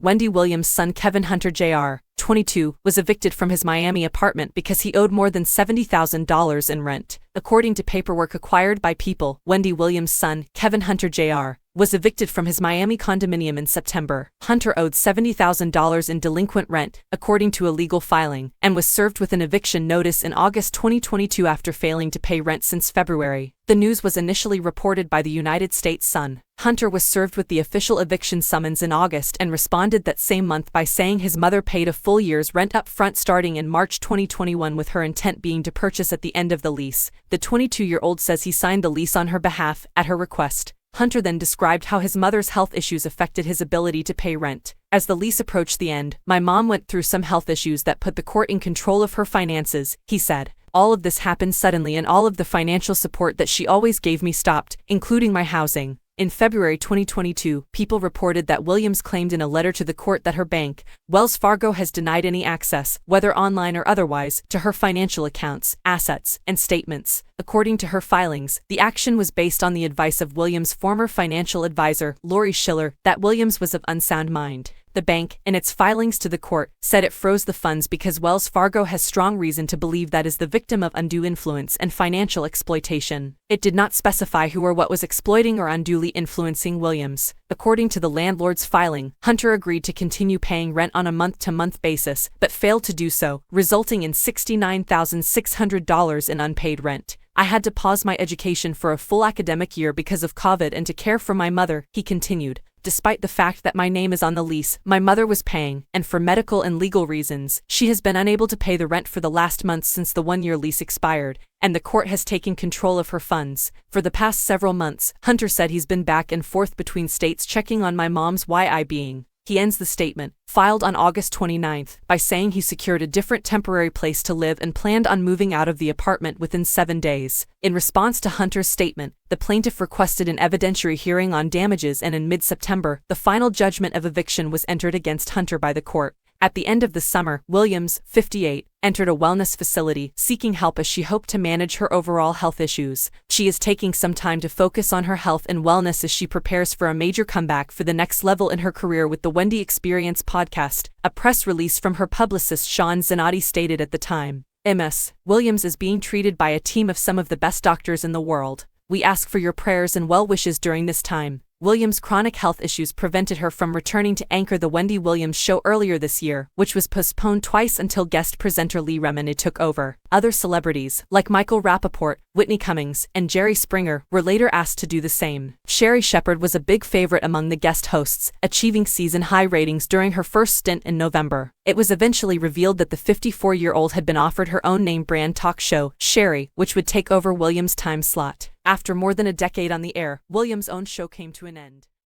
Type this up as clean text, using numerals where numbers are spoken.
Wendy Williams' son Kevin Hunter Jr., 22, was evicted from his Miami apartment because he owed more than $70,000 in rent. According to paperwork acquired by People, Wendy Williams' son, Kevin Hunter Jr., was evicted from his Miami condominium in September. Hunter owed $70,000 in delinquent rent, according to a legal filing, and was served with an eviction notice in August 2022 after failing to pay rent since February. The news was initially reported by the United States Sun. Hunter was served with the official eviction summons in August and responded that same month by saying his mother paid a full year's rent up front starting in March 2021, with her intent being to purchase at the end of the lease. The 22-year-old says he signed the lease on her behalf, at her request. Hunter then described how his mother's health issues affected his ability to pay rent. As the lease approached the end, "My mom went through some health issues that put the court in control of her finances," he said. "All of this happened suddenly and all of the financial support that she always gave me stopped, including my housing." In February 2022, People reported that Williams claimed in a letter to the court that her bank, Wells Fargo, has denied any access, whether online or otherwise, to her financial accounts, assets, and statements. According to her filings, the action was based on the advice of Williams' former financial advisor, Lori Schiller, that Williams was of unsound mind. The bank, in its filings to the court, said it froze the funds because Wells Fargo has strong reason to believe that is the victim of undue influence and financial exploitation. It did not specify who or what was exploiting or unduly influencing Williams. According to the landlord's filing, Hunter agreed to continue paying rent on a month-to-month basis, but failed to do so, resulting in $69,600 in unpaid rent. "I had to pause my education for a full academic year because of COVID and to care for my mother," he continued. "Despite the fact that my name is on the lease, my mother was paying, and for medical and legal reasons, she has been unable to pay the rent for the last month since the one-year lease expired, and the court has taken control of her funds. For the past several months," Hunter said, "he's been back and forth between states checking on my mom's well-being." He ends the statement, filed on August 29, by saying he secured a different temporary place to live and planned on moving out of the apartment within 7 days. In response to Hunter's statement, the plaintiff requested an evidentiary hearing on damages, and in mid-September, the final judgment of eviction was entered against Hunter by the court. At the end of the summer, Williams, 58, entered a wellness facility, seeking help as she hoped to manage her overall health issues. She is taking some time to focus on her health and wellness as she prepares for a major comeback for the next level in her career with the Wendy Experience podcast, a press release from her publicist Sean Zanotti stated at the time. "Ms. Williams is being treated by a team of some of the best doctors in the world. We ask for your prayers and well wishes during this time." Williams' chronic health issues prevented her from returning to anchor the Wendy Williams show earlier this year, which was postponed twice until guest presenter Lee Remini took over. Other celebrities, like Michael Rappaport, Whitney Cummings, and Jerry Springer, were later asked to do the same. Sherri Shepherd was a big favorite among the guest hosts, achieving season-high ratings during her first stint in November. It was eventually revealed that the 54-year-old had been offered her own name-brand talk show, Sherri, which would take over Williams' time slot. After more than a decade on the air, Williams' own show came to an end.